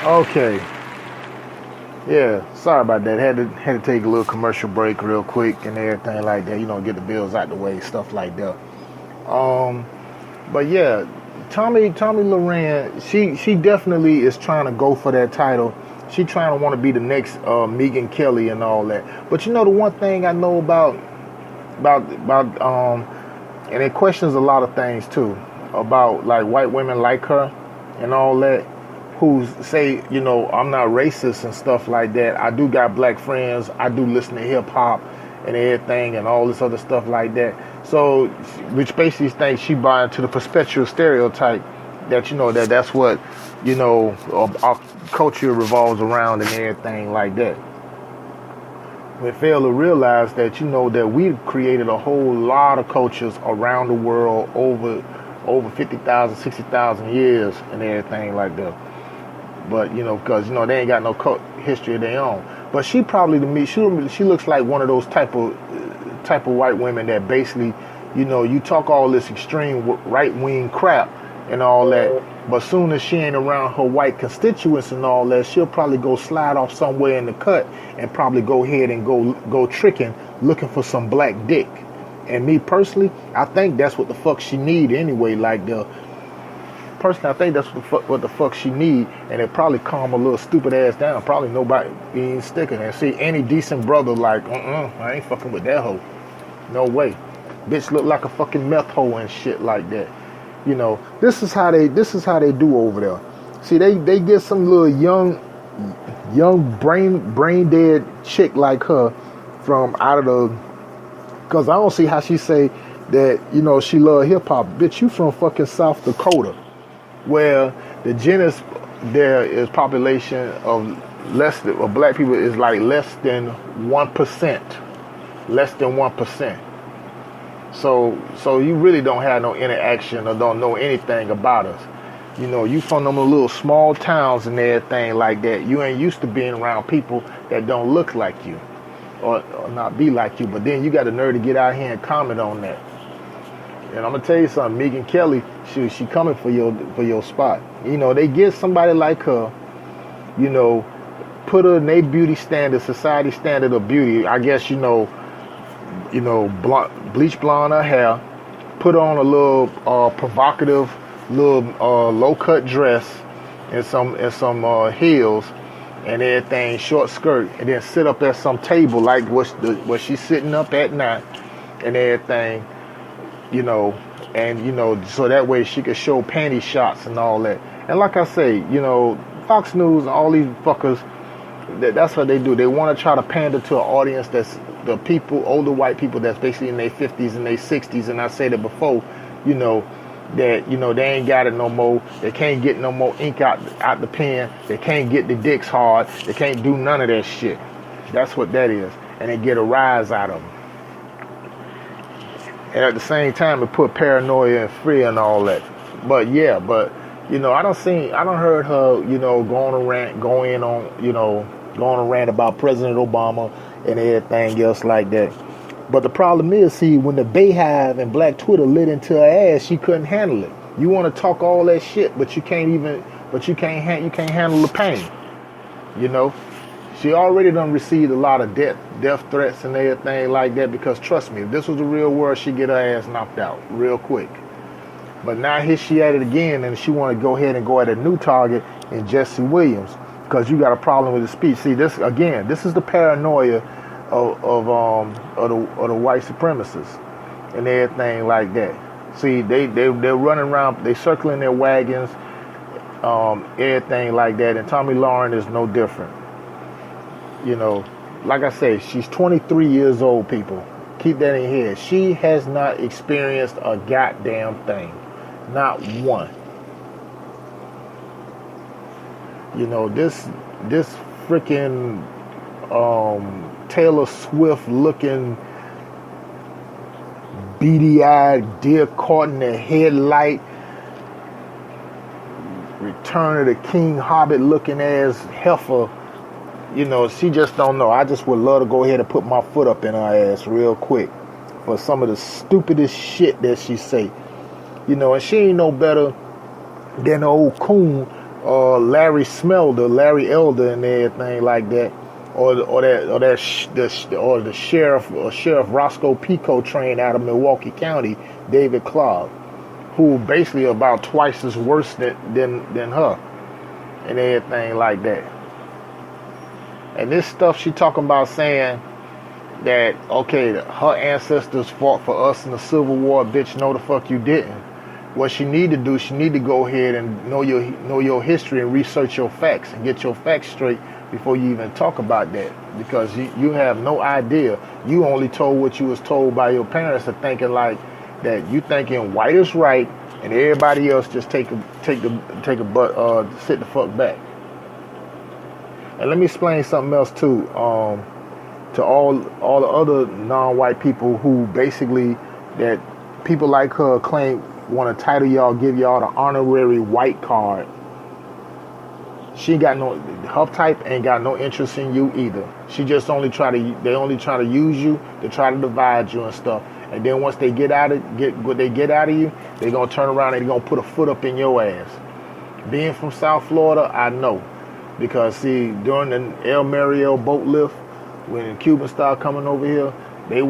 Okay. Yeah, sorry about that. Had to take a little commercial break real quick and everything like that. Get the bills out the way, stuff like that. Um, but yeah, Tommy Loren, she definitely is trying to go for that title. She trying to want to be the next Megan Kelly and all that. But the one thing I know about and it questions a lot of things too about like white women like her and all that who say, I'm not racist and stuff like that. I do got black friends. I do listen to hip hop and everything and all this other stuff like that. So, which basically thinks she buy into the perpetual stereotype that, that's what, our culture revolves around and everything like that. We fail to realize that, that we've created a whole lot of cultures around the world over 50,000, 60,000 years and everything like that. But because they ain't got no history of their own. But she probably to me, she looks like one of those type of white women that basically, you talk all this extreme right wing crap and all that, but soon as she ain't around her white constituents and all that, she'll probably go slide off somewhere in the cut and probably go ahead and go tricking, looking for some black dick. And me personally, I think that's what the fuck she need anyway. Personally, I think that's what the fuck she need, and it probably calm a little stupid ass down. Probably nobody ain't sticking there. See, any decent brother like, I ain't fucking with that hoe. No way. Bitch look like a fucking meth hoe and shit like that. This is how they do over there. See, they get some little young brain dead chick like her from out of the, because I don't see how she say that, she love hip hop. Bitch, you from fucking South Dakota, where the genus there is population of black people is like less than 1%. Less than 1%. So you really don't have no interaction or don't know anything about us. You from them little small towns and everything like that. You ain't used to being around people that don't look like you or not be like you. But then you got the nerve to get out here and comment on that. And I'm gonna tell you something, Megan Kelly, she coming for your spot. They get somebody like her, put her in their beauty standard, society standard of beauty. I guess bleach blonde her hair, put on a little provocative little low cut dress and some heels and everything, short skirt, and then sit up at some table like what she's sitting up at now and everything. So that way she could show panty shots and all that. And like I say, Fox News and all these fuckers, that's what they do. They want to try to pander to an audience that's the people, older white people that's basically in their 50s and their 60s. And I said it before, that, they ain't got it no more. They can't get no more ink out the pen. They can't get the dicks hard. They can't do none of that shit. That's what that is. And they get a rise out of them. And at the same time, it put paranoia and fear and all that. But I don't heard her, going on a rant about President Obama and everything else like that. But the problem is, see, when the Bayhive and Black Twitter lit into her ass, she couldn't handle it. You want to talk all that shit, but you can't handle the pain. She already done received a lot of death threats and everything like that, because trust me, if this was the real world, she'd get her ass knocked out real quick. But now here she at it again, and she want to go ahead and go at a new target in Jesse Williams, because you got a problem with the speech. See, this is the paranoia of the white supremacists and everything like that. See, they're running around, they circling their wagons, everything like that, and Tommy Lauren is no different. Like I say, she's 23 years old, people. Keep that in here. She has not experienced a goddamn thing. Not one. This freaking Taylor Swift looking beady-eyed, deer caught in the headlight, Return of the King Hobbit looking ass heifer. She just don't know. I just would love to go ahead and put my foot up in her ass real quick for some of the stupidest shit that she say. And she ain't no better than the old coon Larry Smelder, Larry Elder, and everything like that, or the sheriff Roscoe Pico trained out of Milwaukee County, David Clark, who basically about twice as worse than her, and everything like that. And this stuff she talking about saying that, okay, her ancestors fought for us in the Civil War, bitch, no the fuck you didn't. What she need to do, she need to go ahead and know your history and research your facts and get your facts straight before you even talk about that, because you have no idea. You only told what you was told by your parents, and thinking like that you thinking white is right and everybody else just sit the fuck back. And let me explain something else too. To all the other non-white people who basically, that people like her claim want to title y'all, give y'all the honorary white card. She got her type ain't got no interest in you either. She just they only try to use you to try to divide you and stuff. And then once they get what they get out of you, they gonna turn around and they gonna put a foot up in your ass. Being from South Florida, I know, because see, during the El Mariel boat lift, when the Cubans started coming over here, they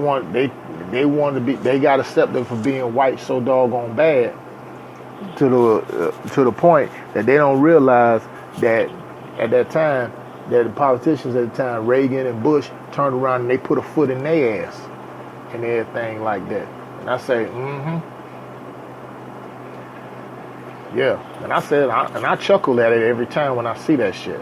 got accepted for being white so doggone bad to the point that they don't realize that at that time, that the politicians at the time, Reagan and Bush, turned around and they put a foot in their ass and everything like that. And I say, yeah. And I chuckle at it every time when I see that shit.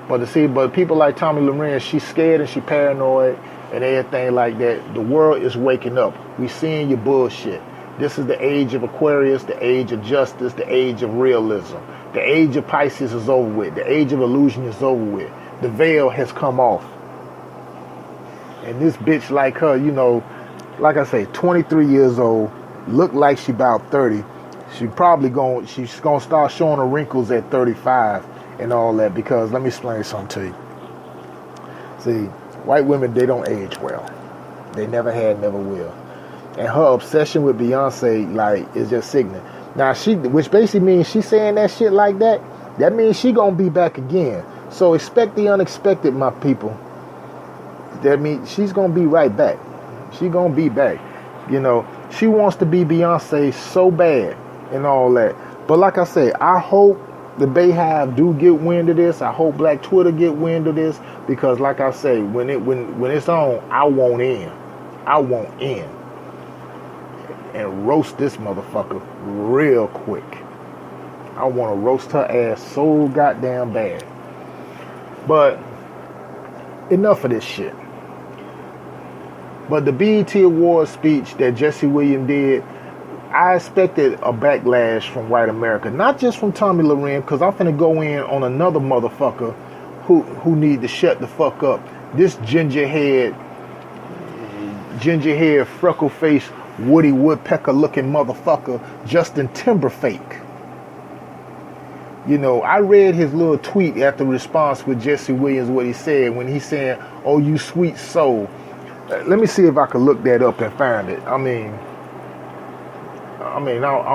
But people like Tommy Loren, she's scared and she paranoid and everything like that. The world is waking up. We seeing your bullshit. This is the age of Aquarius, the age of justice, the age of realism. The age of Pisces is over with. The age of illusion is over with. The veil has come off. And this bitch like her, like I say, 23 years old, look like she about 30. She's gonna start showing her wrinkles at 35 and all that, because let me explain something to you. See, white women, they don't age well. They never had, never will. And her obsession with Beyonce, like, is just sickening. Now, which basically means she's saying that shit like that, that means she gonna be back again. So expect the unexpected, my people. That means she's gonna be right back. She gonna be back. She wants to be Beyonce so bad and all that. But like I say, I hope the Bayhive do get wind of this. I hope Black Twitter get wind of this, because like I say, when it's on, I want in. I want in. And roast this motherfucker real quick. I want to roast her ass so goddamn bad. But enough of this shit. But the BET Awards speech that Jesse Williams did, I expected a backlash from white America. Not just from Tommy Loren, because I'm finna go in on another motherfucker who need to shut the fuck up. This ginger haired, freckle-faced, Woody Woodpecker looking motherfucker, Justin Timberlake. I read his little tweet after response with Jesse Williams, what he said when he said, "Oh, you sweet soul." Let me see if I can look that up and find it. I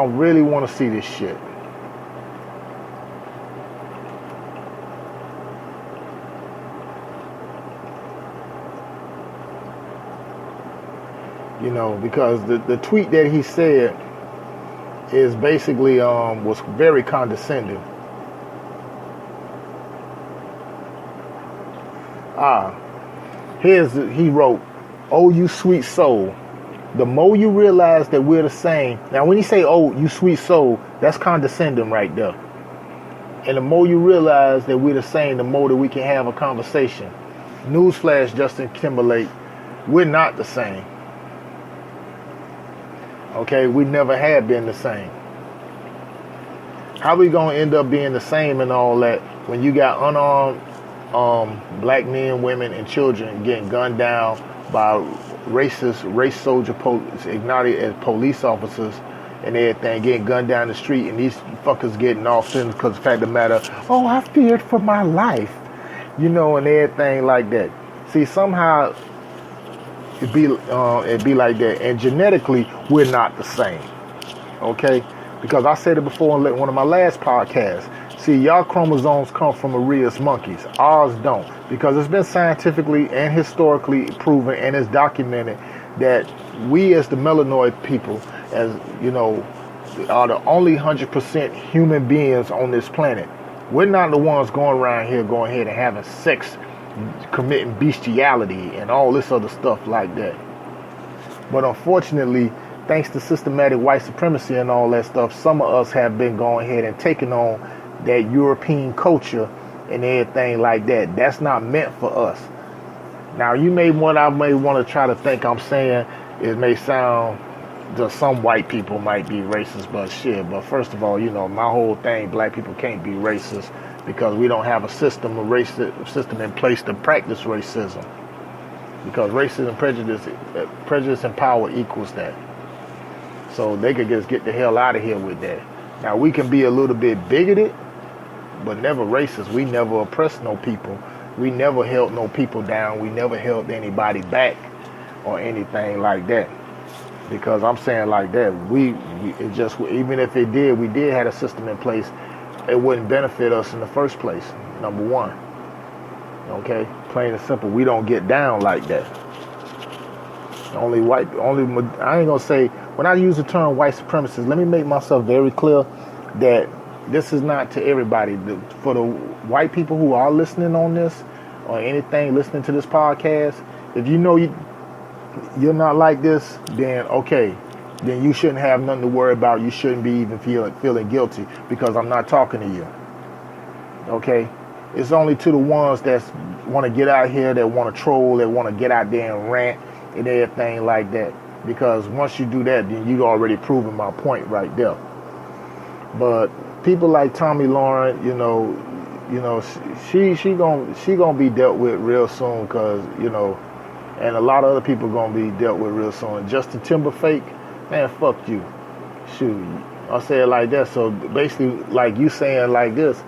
really want to see this shit. Because the tweet that he said is basically was very condescending. He wrote, "Oh, you sweet soul. The more you realize that we're the same." Now, when you say, "Oh, you sweet soul," that's condescending right there. And the more you realize that we're the same, the more that we can have a conversation. Newsflash, Justin Timberlake, we're not the same. Okay, we never have been the same. How we gonna end up being the same and all that when you got unarmed black men, women, and children getting gunned down by racist race soldier ignited as police officers and everything, getting gunned down the street, and these fuckers getting off because the fact of the matter, "Oh, I feared for my life," and everything like that. See, somehow it'd be like that, and genetically we're not the same, okay? Because I said it before in one of my last podcasts. See, y'all chromosomes come from Maria's monkeys. Ours don't. Because it's been scientifically and historically proven and it's documented that we as the melanoid people, as you know, are the only 100% human beings on this planet. We're not the ones going around here going ahead and having sex, committing bestiality and all this other stuff like that. But unfortunately, thanks to systematic white supremacy and all that stuff, some of us have been going ahead and taking on that European culture and everything like that. That's not meant for us. Now, what I may want to try to think I'm saying, it may sound just some white people might be racist, but shit. But first of all, my whole thing, black people can't be racist because we don't have a system in place to practice racism. Because racism, prejudice and power equals that. So they could just get the hell out of here with that. Now, we can be a little bit bigoted, but never racist. We never oppressed no people. We never held no people down. We never held anybody back or anything like that. Because I'm saying like that, even if it did, we did have a system in place, it wouldn't benefit us in the first place, number one. Okay? Plain and simple, we don't get down like that. I ain't gonna say, when I use the term white supremacist, let me make myself very clear that this is not to everybody. For the white people who are listening on this, or anything, listening to this podcast, if you know you're not like this, then okay, then you shouldn't have nothing to worry about. You shouldn't be even feeling guilty because I'm not talking to you. Okay? It's only to the ones that want to get out here, that want to troll, that want to get out there and rant and everything like that. Because once you do that, then you already proven my point right there. But people like Tommy Lauren, she gonna be dealt with real soon, cause and a lot of other people gonna be dealt with real soon. Justin Timberlake, man, fuck you. Shoot, I'll say it like that. So basically, like you saying like this,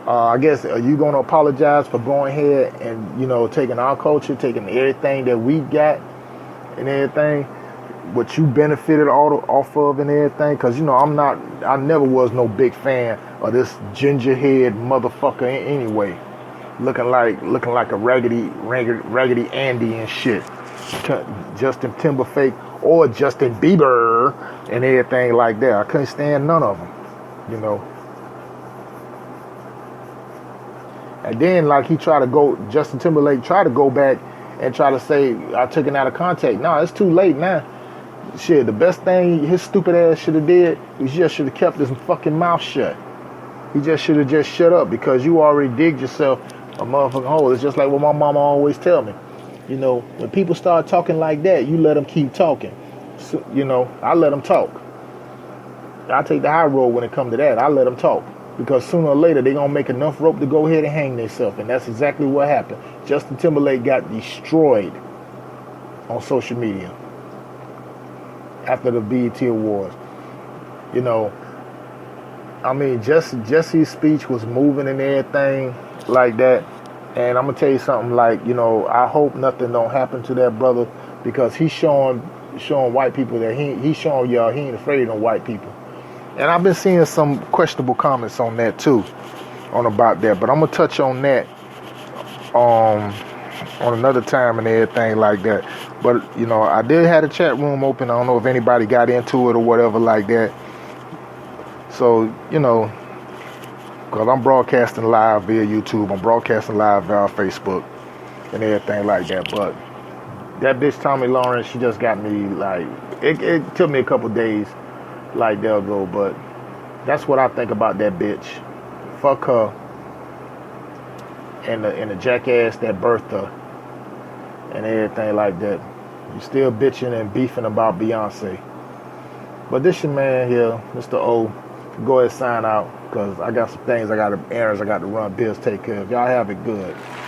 I guess, are you gonna apologize for going ahead and taking our culture, taking everything that we got and everything, what you benefited off of and everything? Because I never was no big fan of this ginger head motherfucker anyway. Looking like a raggedy Andy and shit. Justin Timberlake or Justin Bieber and everything like that. I couldn't stand none of them, And then Justin Timberlake tried to go back and try to say I took it out of context. No, it's too late now. Shit, the best thing his stupid ass should have did was just should have kept his fucking mouth shut. He just should have just shut up, because you already digged yourself a motherfucking hole. It's just like what my mama always tell me. When people start talking like that, you let them keep talking. So, I let them talk. I take the high road when it comes to that. I let them talk. Because sooner or later, they're going to make enough rope to go ahead and hang themselves. And that's exactly what happened. Justin Timberlake got destroyed on social media after the BET Awards. Jesse's speech was moving and everything like that. And I'm going to tell you something, I hope nothing don't happen to that brother, because he's showing white people that he's showing y'all he ain't afraid of white people. And I've been seeing some questionable comments on that too, about that. But I'm going to touch on that on another time and everything like that. But, I did have a chat room open. I don't know if anybody got into it or whatever like that. So, because I'm broadcasting live via YouTube. I'm broadcasting live via Facebook and everything like that. But that bitch Tommy Lauren, she just got me it took me a couple days they'll go. But that's what I think about that bitch. Fuck her and the jackass that birthed her and everything like that. You still bitching and beefing about Beyonce. But this your man here, Mr. O. Go ahead and sign out, because I got some errands I got to run, bills take care of. Y'all have it good.